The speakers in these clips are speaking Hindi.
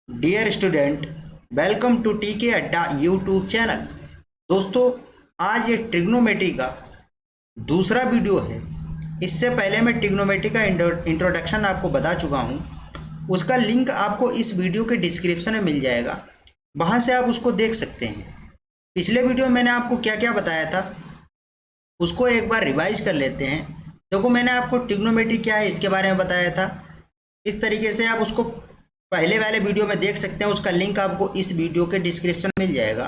डियर स्टूडेंट, वेलकम टू टीके अड्डा यूट्यूब चैनल। दोस्तों, आज ये ट्रिग्नोमेट्री का दूसरा वीडियो है। इससे पहले मैं ट्रिग्नोमेट्री का इंट्रोडक्शन आपको बता चुका हूँ। उसका लिंक आपको इस वीडियो के डिस्क्रिप्शन में मिल जाएगा, वहाँ से आप उसको देख सकते हैं। पिछले वीडियो में मैंने आपको क्या क्या बताया था उसको एक बार रिवाइज कर लेते हैं। देखो, मैंने आपको ट्रिग्नोमेट्री क्या है इसके बारे में बताया था। इस तरीके से आप उसको पहले वाले वीडियो में देख सकते हैं, उसका लिंक आपको इस वीडियो के डिस्क्रिप्शन में मिल जाएगा।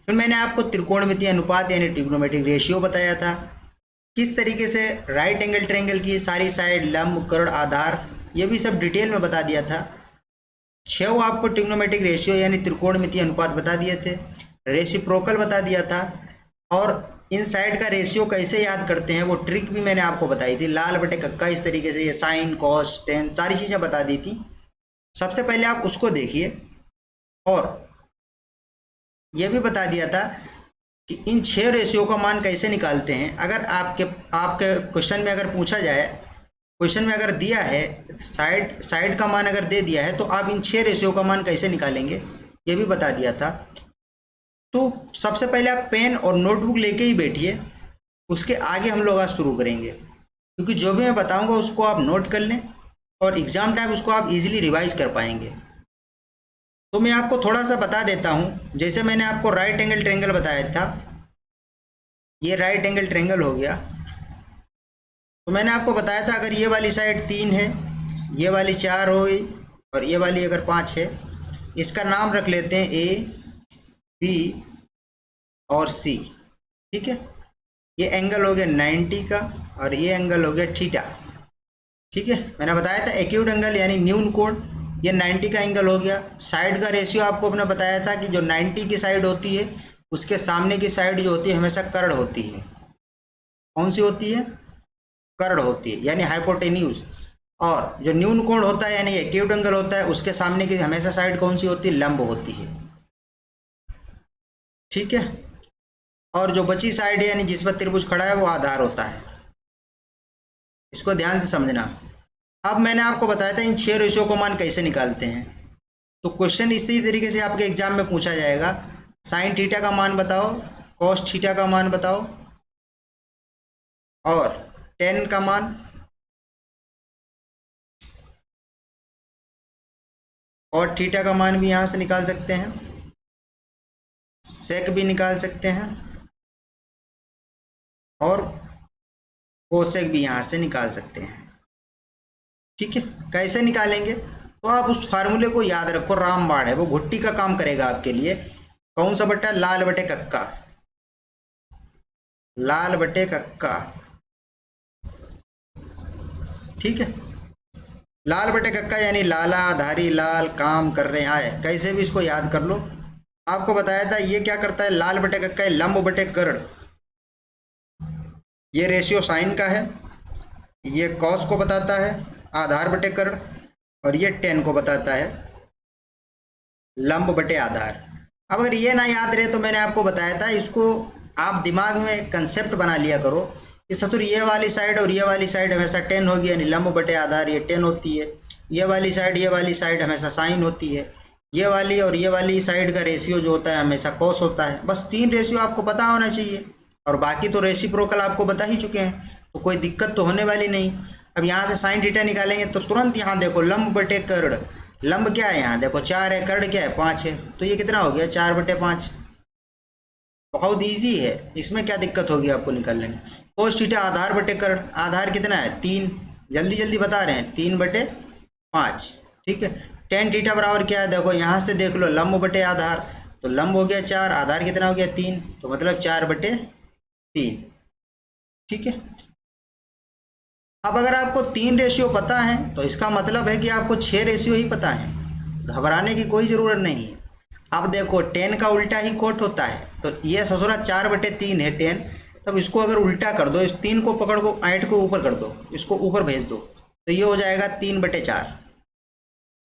फिर मैंने आपको त्रिकोणमितीय अनुपात यानी ट्रिग्नोमेट्रिक रेशियो बताया था, किस तरीके से राइट एंगल ट्रायंगल की सारी साइड, लंब, कर्ण, आधार, ये भी सब डिटेल में बता दिया था। 6 आपको ट्रिग्नोमेट्रिक रेशियो यानी त्रिकोणमितीय अनुपात बता दिए थे, रेसिप्रोकल बता दिया था, और इन साइड का रेशियो कैसे याद करते हैं वो ट्रिक भी मैंने आपको बताई थी। लाल बटे कक्का, इस तरीके से ये साइन, कॉस, टेन सारी चीज़ें बता दी थी। सबसे पहले आप उसको देखिए, और यह भी बता दिया था कि इन 6 रेशियो का मान कैसे निकालते हैं। अगर आपके क्वेश्चन में अगर पूछा जाए, क्वेश्चन में अगर दिया है साइड का मान अगर दे दिया है, तो आप इन 6 रेशियो का मान कैसे निकालेंगे ये भी बता दिया था। तो सबसे पहले आप पेन और नोटबुक लेके ही बैठिए, उसके आगे हम लोग आज शुरू करेंगे, क्योंकि जो भी मैं बताऊंगा उसको आप नोट कर लें और एग्ज़ाम टाइम उसको आप इजीली रिवाइज कर पाएंगे। तो मैं आपको थोड़ा सा बता देता हूँ। जैसे मैंने आपको राइट एंगल ट्रायंगल बताया था, ये राइट एंगल ट्रायंगल हो गया। तो मैंने आपको बताया था अगर ये वाली साइड 3 है, ये वाली 4 हो गई, और ये वाली अगर 5 है, इसका नाम रख लेते हैं ए, बी और सी। ठीक है, ये एंगल हो गया 90 का, और ये एंगल हो गया थीटा। ठीक है, मैंने बताया था एक्यूट एंगल यानी न्यून कोण, ये 90 का एंगल हो गया। साइड का रेशियो आपको अपने बताया था कि जो 90 की साइड होती है उसके सामने की साइड जो होती है हमेशा कर्ण होती है। कौन सी होती है? कर्ण होती है, यानी हाइपोटेन्यूज। और जो न्यून कोण होता है यानी एक्यूट एंगल होता है, उसके सामने की हमेशा साइड कौन सी होती है? लंब होती है। ठीक है, और जो बची साइड है यानी जिस पर त्रिभुज खड़ा है वो आधार होता है। इसको ध्यान से समझना। अब मैंने आपको बताया था इन 6 रेशियो को मान कैसे निकालते हैं। तो क्वेश्चन इसी तरीके से आपके एग्जाम में पूछा जाएगा। साइन थीटा का मान बताओ, कॉस थीटा का मान बताओ, और टेन का मान, और थीटा का मान भी यहाँ से निकाल सकते हैं, सेक भी निकाल सकते हैं, और कोसेक भी यहाँ से निकाल सकते हैं। ठीक है, कैसे निकालेंगे? तो आप उस फार्मूले को याद रखो, रामबाण है वो घुट्टी का काम करेगा आपके लिए। कौन सा बट्टा? लाल बटे कक्का, लाल बटे कक्का। ठीक है, लाल बटे कक्का यानी लाला धारी लाल काम कर रहे आए, कैसे भी इसको याद कर लो। आपको बताया था ये क्या करता है, लाल बटे कक्का है लंब बटे कर्ण, ये रेशियो साइन का है, ये कॉस को बताता है आधार बटे कर्ण, और ये टेन को बताता है लंब बटे आधार। अब अगर ये ना याद रहे तो मैंने आपको बताया था इसको आप दिमाग में एक कंसेप्ट बना लिया करो कि ससुर ये वाली साइड और ये वाली साइड हमेशा टेन होगी, यानी लंब बटे आधार ये टेन होती है। ये वाली साइड हमेशा साइन होती है। ये वाली और ये वाली साइड का रेशियो जो होता है हमेशा कॉस होता है। बस 3 रेशियो आपको पता होना चाहिए, और बाकी तो रेसिप्रोकल आपको बता ही चुके हैं, तो कोई दिक्कत तो होने वाली नहीं। अब यहाँ से साइन थीटा निकालेंगे तो तुरंत यहाँ देखो लंब बटे कर्ण, लंब क्या है यहाँ देखो 4 है, कर्ण क्या है 5 है, तो ये कितना हो गया 4 बटे 5। बहुत ईजी है, इसमें क्या दिक्कत होगी आपको निकालने में। कोस थीटा आधार बटे कर्ण, आधार कितना है 3, जल्दी जल्दी बता रहे हैं 3 बटे 5। ठीक है, टेन थीटा बराबर क्या है देखो यहाँ से देख लो, लंब बटे आधार, तो लंब हो गया 4, आधार कितना हो गया 3, तो मतलब 4 बटे 3। ठीक है, अब अगर आपको 3 रेशियो पता है तो इसका मतलब है कि आपको 6 रेशियो ही पता है, घबराने की कोई ज़रूरत नहीं है। अब देखो 10 का उल्टा ही कोट होता है, तो ये ससुरा 4 बटे 3 है 10, तब इसको अगर उल्टा कर दो, इस 3 को पकड़ को 8 को ऊपर कर दो, इसको ऊपर भेज दो, तो ये हो जाएगा 3 बटे 4।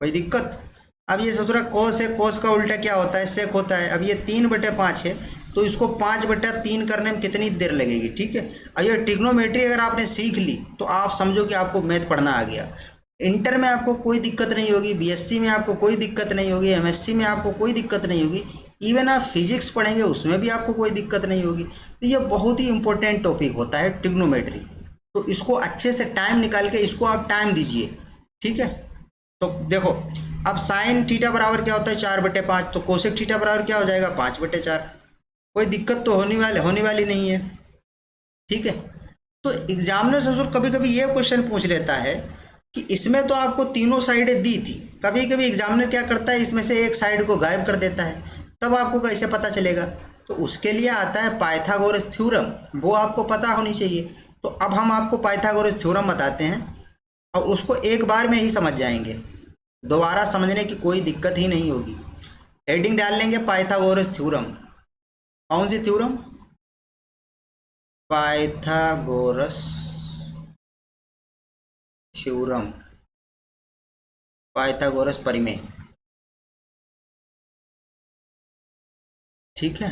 कोई दिक्कत? अब ये ससुरा कोस है, कोस का उल्टा क्या होता है? सेक होता है। अब ये 3 बटे 5 है, तो इसको 5 बटा 3 करने में कितनी देर लगेगी? ठीक है, अब ये ट्रिग्नोमेट्री अगर आपने सीख ली तो आप समझो कि आपको मैथ पढ़ना आ गया। इंटर में आपको कोई दिक्कत नहीं होगी, बीएससी में आपको कोई दिक्कत नहीं होगी, एमएससी में आपको कोई दिक्कत नहीं होगी, इवन आप फिजिक्स पढ़ेंगे उसमें भी आपको कोई दिक्कत नहीं होगी। तो ये बहुत ही इंपॉर्टेंट टॉपिक होता है ट्रिग्नोमेट्री। तो इसको अच्छे से टाइम निकाल के इसको आप टाइम दीजिए, ठीक है। तो देखो अब साइन थीटा बराबर क्या होता है 4/5, तो कोसेक थीटा बराबर क्या हो जाएगा 5/4। कोई दिक्कत तो होने वाली नहीं है, ठीक है। तो एग्जामिनर ससुर कभी कभी ये क्वेश्चन पूछ लेता है कि इसमें तो आपको तीनों साइडें दी थी, कभी कभी एग्जामिनर क्या करता है इसमें से एक साइड को गायब कर देता है, तब आपको कैसे पता चलेगा। तो उसके लिए आता है पाइथागोरस थ्योरम, वो आपको पता होनी चाहिए। तो अब हम आपको पाइथागोरस थ्योरम बताते हैं और उसको एक बार में ही समझ जाएंगे, दोबारा समझने की कोई दिक्कत ही नहीं होगी। हेडिंग डाल लेंगे पाइथागोरस थ्योरम। कौन सी थ्योरम? पाइथागोरस थ्योरम, पाइथागोरस परिमेय, ठीक है।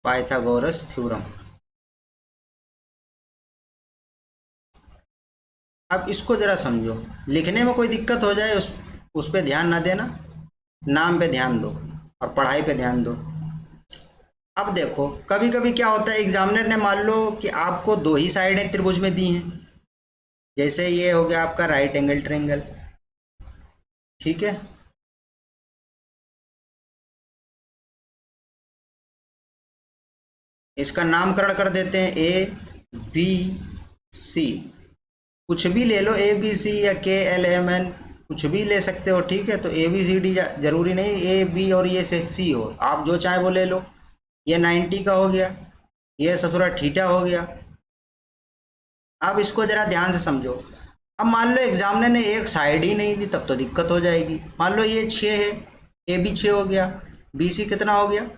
Pythagoras theorem. अब इसको जरा समझो, लिखने में कोई दिक्कत हो जाए उस पे ध्यान ना देना, नाम पे ध्यान दो और पढ़ाई पे ध्यान दो। अब देखो कभी कभी क्या होता है, एग्जामिनर ने मान लो कि आपको दो ही साइडें त्रिभुज में दी हैं, जैसे ये हो गया आपका राइट एंगल ट्रायंगल, ठीक है। इसका नामकरण कर देते हैं ए बी सी, कुछ भी ले लो, ए बी सी या के एल एम एन कुछ भी ले सकते हो, ठीक है। तो ए बी सी डी जरूरी नहीं ए बी और ये से सी हो, आप जो चाहे वो ले लो। ये 90 का हो गया, ये ससुरा थीटा हो गया। अब इसको जरा ध्यान से समझो। अब मान लो एग्जामिनर ने एक साइड ही नहीं दी, तब तो दिक्कत हो जाएगी। मान लो ये 6 है, ए बी 6 हो गया, बी सी कितना हो गया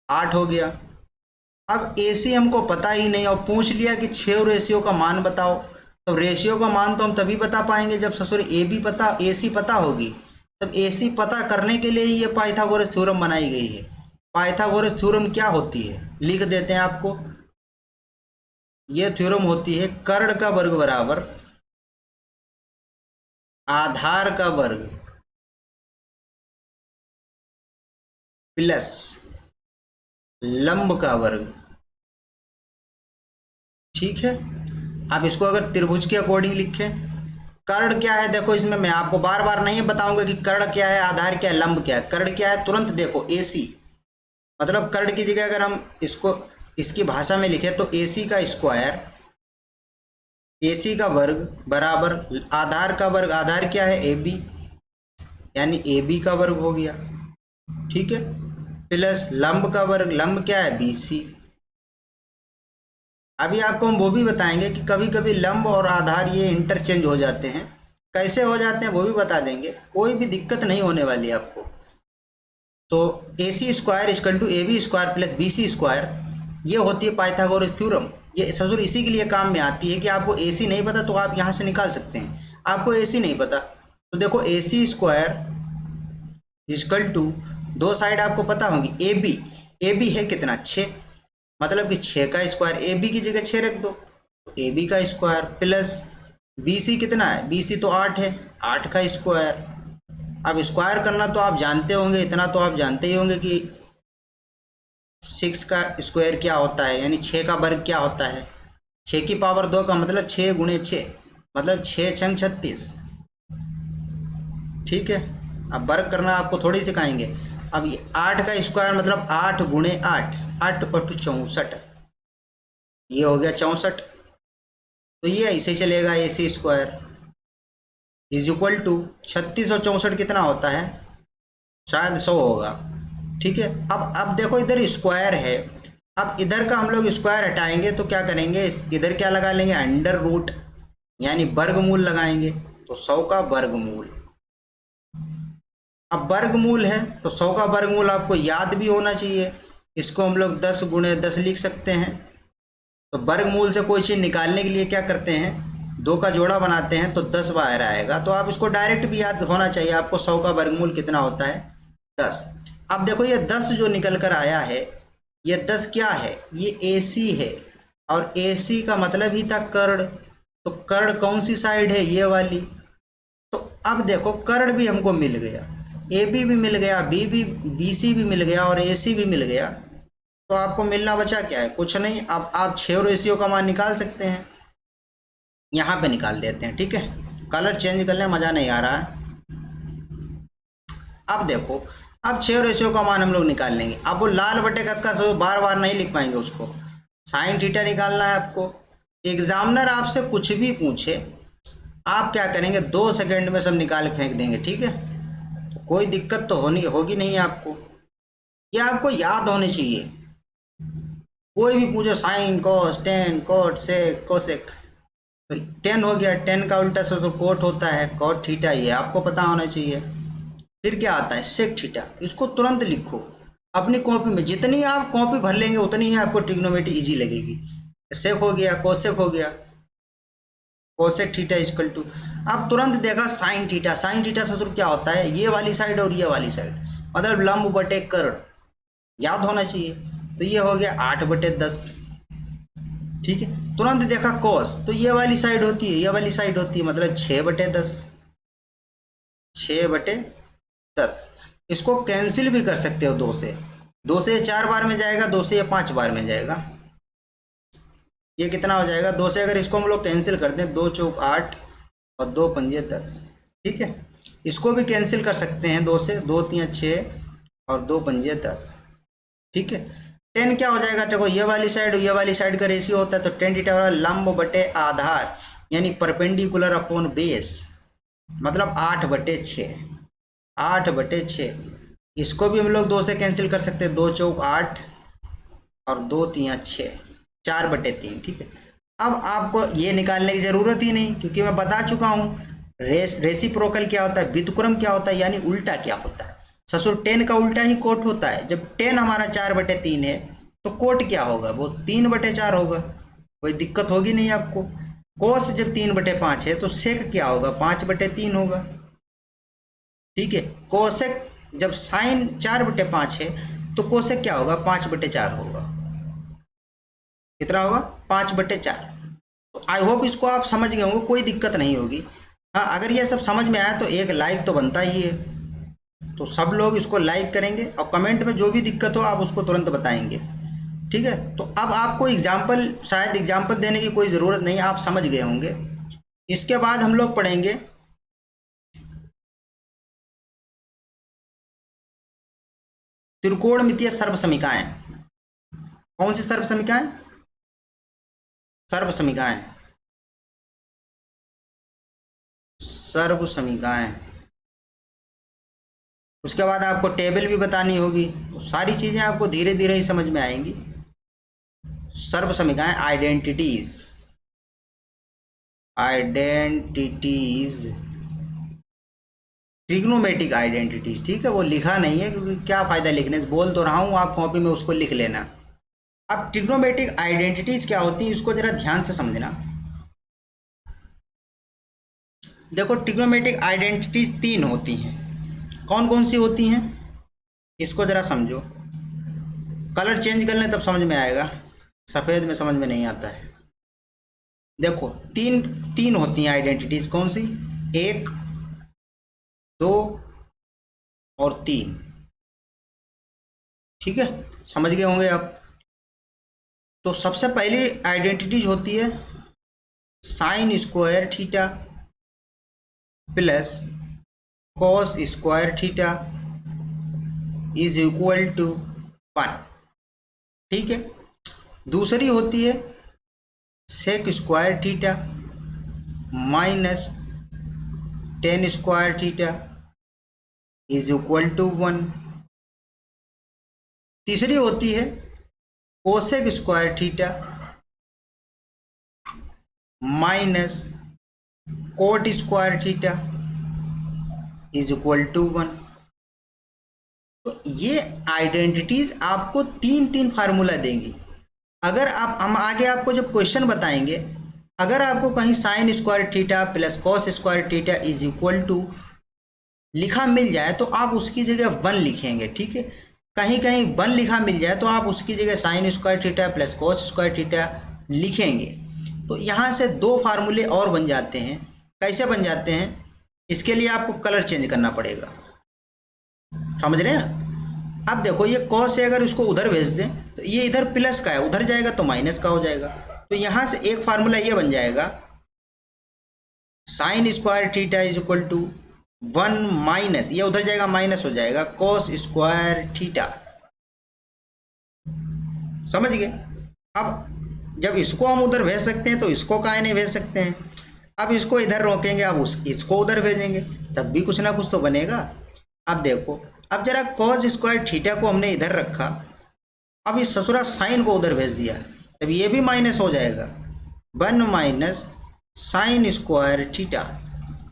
8 हो गया। अब ए सी हमको पता ही नहीं और पूछ लिया कि 6 और रेशियो का मान बताओ, तो रेशियो का मान तो हम तभी बता पाएंगे जब ससुर ए सी पता होगी। तब ए सी पता करने के लिए ये पाइथागोरस थ्योरम बनाई गई है। पाइथागोरस थ्योरम क्या होती है लिख देते हैं आपको। ये थ्योरम होती है कर्ण का वर्ग बराबर आधार का वर्ग प्लस लंब का वर्ग, ठीक है। आप इसको अगर त्रिभुज के अकॉर्डिंग लिखें, कर्ण क्या है देखो, इसमें मैं आपको बार बार नहीं बताऊंगा कि कर्ण क्या है, आधार क्या है, लंब क्या है। कर्ण क्या है तुरंत देखो AC, मतलब कर्ण की जगह अगर हम इसको इसकी भाषा में लिखें तो AC का स्क्वायर, AC का वर्ग बराबर आधार का वर्ग, आधार क्या है AB, यानी AB का वर्ग हो गया, ठीक है, प्लस लंब का वर्ग, लंब क्या है BC। अभी आपको हम वो भी बताएंगे कि कभी कभी लंब और आधार ये इंटरचेंज हो जाते हैं, कैसे हो जाते हैं वो भी बता देंगे, कोई भी दिक्कत नहीं होने वाली आपको। तो AC square equal to AB square plus BC square, ये होती है पाइथागोरस थ्योरम। ये ससुर इसी के लिए काम में आती है कि आपको AC नहीं पता तो आप यहाँ से निकाल सकते हैं। आपको AC नहीं पता तो देखो AC स्क्वायर इक्वल टू, दो साइड आपको पता होगी, AB है कितना 6, मतलब कि 6 का स्क्वायर, AB की जगह 6 रख दो तो AB का स्क्वायर प्लस BC कितना है, BC तो 8 है, 8 का स्क्वायर। अब स्क्वायर करना तो आप जानते होंगे, इतना तो आप जानते ही होंगे कि 6 का स्क्वायर क्या होता है, यानी 6 का वर्ग क्या होता है। 6 की पावर 2 का मतलब 6 गुणे 6, मतलब 6 छंग 36, ठीक है। अब वर्ग करना आपको थोड़ी सिखाएंगे। अब ये 8 का स्क्वायर मतलब 8 गुणे 8, 8 और 64, ये हो गया 64। तो ये ऐसे चलेगा, AC square is equal to 36 और 64 कितना होता है, शायद 100 होगा, ठीक है। अब देखो इधर स्क्वायर है, अब इधर का हम लोग स्क्वायर हटाएंगे तो क्या करेंगे, इधर क्या लगा लेंगे अंडर रूट, यानी वर्गमूल लगाएंगे, तो 100 का वर्गमूल। अब वर्गमूल है तो 100 का वर्गमूल आपको याद भी होना चाहिए, इसको हम लोग 10 गुणे 10 लिख सकते हैं। तो वर्गमूल से कोई चीज़ निकालने के लिए क्या करते हैं, 2 का जोड़ा बनाते हैं तो 10 बाहर आएगा। तो आप इसको डायरेक्ट भी याद होना चाहिए आपको, 100 का वर्गमूल कितना होता है 10। अब देखो ये 10 जो निकल कर आया है, ये 10 क्या है, ये AC है, और AC का मतलब ही था कर्ण, तो कर्ण कौन सी साइड है, ये वाली। तो अब देखो कर्ण भी हमको मिल गया, AB भी मिल गया, BC भी मिल गया और AC भी मिल गया। तो आपको मिलना बचा क्या है, कुछ नहीं। अब आप 6 रेशियो का मान निकाल सकते हैं, यहाँ पे निकाल देते हैं, ठीक है। कलर चेंज करने मज़ा नहीं आ रहा है। अब देखो, अब 6 रेशियो का मान हम लोग निकाल लेंगे। अब वो लाल बटे कक्का से बार बार नहीं लिख पाएंगे उसको, साइन थीटा निकालना है आपको। एग्जामिनर आपसे कुछ भी पूछे, आप क्या करेंगे, 2 सेकंड में सब निकाल फेंक देंगे, ठीक है। तो कोई दिक्कत तो होगी नहीं आपको, ये आपको याद होनी चाहिए। कोई भी पूछो sine cos tan cot sec cosec, तो 10 हो गया, 10 का उल्टा तो कोट होता है कॉट थीटा, ये आपको पता होना चाहिए। फिर क्या आता है सेक थीटा, इसको तुरंत लिखो अपनी कॉपी में। जितनी आप कॉपी भर लेंगे उतनी ही आपको ट्रिग्नोमेट्री इजी लगेगी। सेक हो गया, कोसेक हो गया, कोसेक थीटा इक्वल टू, अब तुरंत देखा साइन थीटा। साइन थीटा सूत्र क्या होता है, ये वाली साइड और ये वाली साइड, मतलब लंब बटे कर्ण, याद होना चाहिए। तो ये हो गया 8/10, ठीक है। तुरंत देखा कोस, तो ये वाली साइड होती है, ये वाली साइड होती है, मतलब 6/10, 6/10। इसको कैंसिल भी कर सकते हो, 2 से 4 बार में जाएगा, 2 से 5 बार में जाएगा। ये कितना हो जाएगा, 2 से अगर इसको हम लोग कैंसिल कर दें, 2 चौक 8 और 2 पंजे 10, ठीक है। इसको भी कैंसिल कर सकते हैं 2 से, 2 3 6 और 2 पंजे 10, ठीक है। 10 क्या हो जाएगा, देखो ये वाली साइड का रेशियो होता है, तो 10 थीटा वाला लंब बटे आधार यानी परपेंडिकुलर अपॉन बेस, मतलब 8/6, 8/6। इसको भी हम लोग 2 से कैंसिल कर सकते हैं, 2 चौक 8 और 2 3 6, 4/3, ठीक है। अब आपको ये निकालने की ज़रूरत ही नहीं, क्योंकि मैं बता चुका हूँ रेसिप्रोकल क्या होता है, व्युत्क्रम क्या होता है, यानी उल्टा क्या होता है। ससुर 10 का उल्टा ही कोट होता है। जब 10 हमारा 4/3 है तो कोट क्या होगा, वो 3/4 होगा, कोई दिक्कत होगी नहीं आपको। कोस जब 3/5 है तो सेक क्या होगा, 5/3 होगा, ठीक है। कोसेक जब साइन 4/5 है तो कोसेक क्या होगा, 5/4 होगा। कितना होगा, 5/4। तो आई होप इसको आप समझ गए होंगे, कोई दिक्कत नहीं होगी। हाँ, अगर ये सब समझ में आया तो एक लाइक तो बनता ही है, तो सब लोग इसको लाइक करेंगे और कमेंट में जो भी दिक्कत हो आप उसको तुरंत बताएंगे, ठीक है। तो अब आपको शायद एग्जाम्पल देने की कोई ज़रूरत नहीं, आप समझ गए होंगे। इसके बाद हम लोग पढ़ेंगे त्रिकोणमितीय सर्वसमीकाएं। कौन सी सर्वसमीकाएं, सर्वसमीकाएं, सर्वसमीकाएं। उसके बाद आपको टेबल भी बतानी होगी, तो सारी चीज़ें आपको धीरे धीरे ही समझ में आएंगी। सर्वसमीकाएं, आइडेंटिटीज, ट्रिग्नोमेट्रिक आइडेंटिटीज, ठीक है। वो लिखा नहीं है क्योंकि क्या फ़ायदा लिखने से, बोल तो रहा हूँ, आप कॉपी में उसको लिख लेना। अब ट्रिग्नोमेट्रिक आइडेंटिटीज क्या होती है, इसको ज़रा ध्यान से समझना। देखो, ट्रिग्नोमेट्रिक आइडेंटिटीज 3 होती हैं। कौन कौन सी होती हैं, इसको ज़रा समझो। कलर चेंज कर लें तब समझ में आएगा, सफ़ेद में समझ में नहीं आता है। देखो, तीन होती हैं आइडेंटिटीज। कौन सी, 1 2 और 3, ठीक है, समझ गए होंगे आप। तो सबसे पहली आइडेंटिटीज होती है sine square theta plus cos square theta is equal to 1, ठीक है। दूसरी होती है sec square theta minus tan square theta is equal to 1। तीसरी होती है cosec square theta minus cot square theta is equal to 1। तो ये आइडेंटिटीज आपको 3 फार्मूला देंगी। अगर हम आगे आपको जब क्वेश्चन बताएंगे, अगर आपको कहीं sine square theta plus cos square theta is equal to लिखा मिल जाए तो आप उसकी जगह 1 लिखेंगे, ठीक है। कहीं 1 लिखा मिल जाए तो आप उसकी जगह sign square theta plus cos square theta लिखेंगे तो यहाँ से दो फार्मूले और बन जाते हैं। कैसे बन जाते हैं, इसके लिए आपको कलर चेंज करना पड़ेगा, समझ रहे हैं। अब देखो ये कॉस से अगर इसको उधर भेज दें तो ये इधर प्लस का है, उधर जाएगा तो माइनस का हो जाएगा। तो यहाँ से एक फार्मूला ये बन जाएगा sine square theta is equal to 1 minus, ये उधर जाएगा माइनस हो जाएगा कॉस स्क्वायर थीटा। समझ गए। अब जब इसको हम उधर भेज सकते हैं तो इसको काहे नहीं भेज सकते हैं। अब इसको इधर रोकेंगे, अब इसको उधर भेजेंगे, तब भी कुछ ना कुछ तो बनेगा। अब देखो, अब जरा कॉस स्क्वायर थीटा को हमने इधर रखा, अब इस ससुरा साइन को उधर भेज दिया, तब ये भी माइनस हो जाएगा 1 माइनस साइन स्क्वायर थीटा।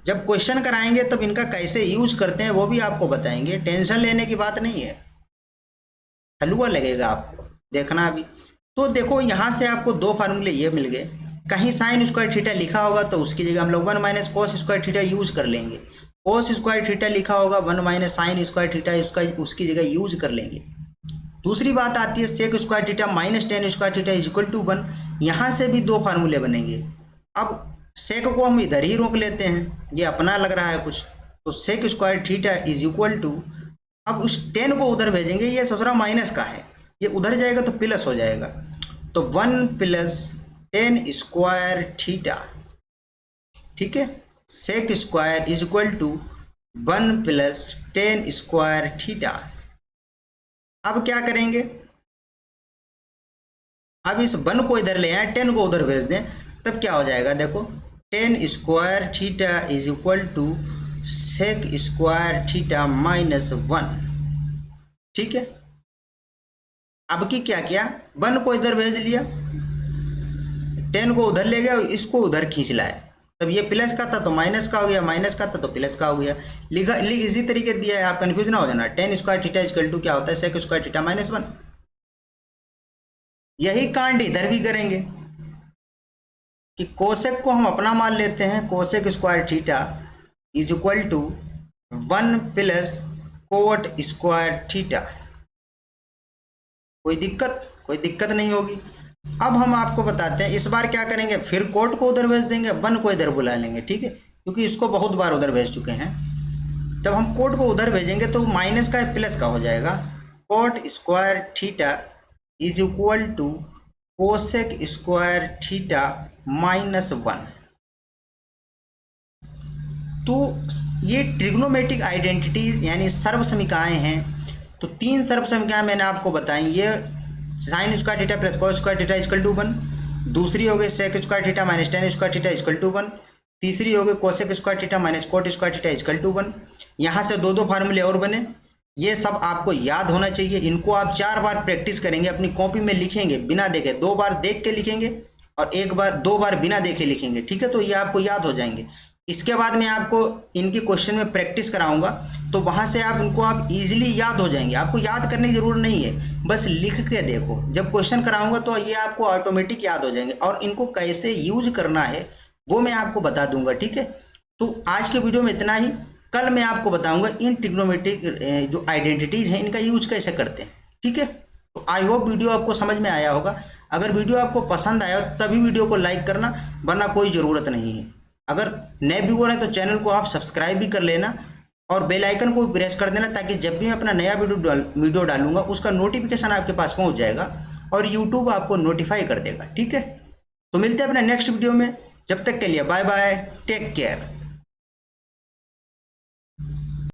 जब क्वेश्चन कराएंगे तब इनका कैसे यूज करते हैं वो भी आपको बताएंगे, टेंशन लेने की बात नहीं है, हलवा लगेगा आपको, देखना अभी। तो देखो यहाँ से आपको दो फार्मूले ये मिल गए। कहीं साइन स्क्वायर थीटा लिखा होगा तो उसकी जगह हम लोग 1 minus cos square theta use कर लेंगे। कॉस स्क्वायर थीटा लिखा होगा 1 माइनस साइन स्क्वायर थीटा उसकी जगह यूज कर लेंगे। दूसरी बात आती है sec square theta minus tan square theta is equal to 1। यहाँ से भी दो फार्मूले बनेंगे। अब सेक को हम इधर ही रोक लेते हैं, ये अपना लग रहा है कुछ, तो sec square theta is equal to, अब उस 10 को उधर भेजेंगे, ये ससुरा माइनस का है, ये उधर जाएगा तो प्लस हो जाएगा, तो 1 प्लस 10 स्क्वायर थीटा, ठीक है। Sec square is equal to 1 plus 10 square theta. अब क्या करेंगे, अब इस 1 को इधर ले आए, 10 को उधर भेज दें, तब क्या हो जाएगा, देखो 10 square theta is equal to sec square theta minus 1, ठीक है। अब की क्या किया, 1 को इधर भेज लिया, 10 को उधर ले गया, इसको उधर खींच लाया, तब ये प्लस का था तो माइनस का हो गया, माइनस का था तो प्लस का हो गया। लिख इसी तरीके दिया है, आप कंफ्यूज ना हो जाना। 10 स्क्वायर थीटा इक्वल टू क्या होता है, सेक स्क्वायर थीटा माइनस 1। यही कांड इधर भी करेंगे कि कोसेक को हम अपना मान लेते हैं, cosec square theta is equal to 1 plus cot square theta. कोई दिक्कत नहीं होगी। अब हम आपको बताते हैं, इस बार क्या करेंगे, फिर कोट को उधर भेज देंगे, 1 को इधर बुला लेंगे, ठीक है, क्योंकि इसको बहुत बार उधर भेज चुके हैं। जब हम कोट को उधर भेजेंगे तो माइनस का प्लस का हो जाएगा, cot square theta is equal to cosec square theta minus 1। तो ये ट्रिग्नोमेट्रिक आइडेंटिटी यानी सर्वसमीकाएँ हैं। तो 3 सर्वसमीकाएँ मैंने आपको बताई, ये sine square theta plus cos square theta equal to 1, दूसरी हो गई sec square theta minus tan square theta equal to 1, तीसरी हो गई cosec square theta minus cot square theta equal to 1। यहाँ से दो फार्मूले और बने, ये सब आपको याद होना चाहिए। इनको आप 4 बार प्रैक्टिस करेंगे, अपनी कॉपी में लिखेंगे बिना देखे, 2 बार देख के लिखेंगे और 2 बार बिना देखे लिखेंगे, ठीक है। तो ये आपको याद हो जाएंगे। इसके बाद मैं आपको इनकी क्वेश्चन में प्रैक्टिस कराऊंगा, तो वहाँ से आप इनको आप इजीली याद हो जाएंगे। आपको याद करने की जरूरत नहीं है, बस लिख के देखो, जब क्वेश्चन कराऊंगा तो ये आपको ऑटोमेटिक याद हो जाएंगे। और इनको कैसे यूज करना है वो मैं आपको बता दूंगा, ठीक है। तो आज के वीडियो में इतना ही, कल मैं आपको बताऊंगा इन ट्रिग्नोमेट्रिक जो आइडेंटिटीज़ हैं इनका यूज कैसे करते हैं, ठीक है। तो आई होप वीडियो आपको समझ में आया होगा। अगर वीडियो आपको पसंद आया तभी वीडियो को लाइक करना, वरना कोई ज़रूरत नहीं है। अगर नए व्यूअर हैं तो चैनल को आप सब्सक्राइब भी कर लेना और बेल आइकन को प्रेस कर देना, ताकि जब भी मैं अपना नया वीडियो डालूंगा उसका नोटिफिकेशन आपके पास पहुंच जाएगा और यूट्यूब आपको नोटिफाई कर देगा, ठीक है। तो मिलते हैं अपने नेक्स्ट वीडियो में, जब तक के लिए बाय बाय, टेक केयर।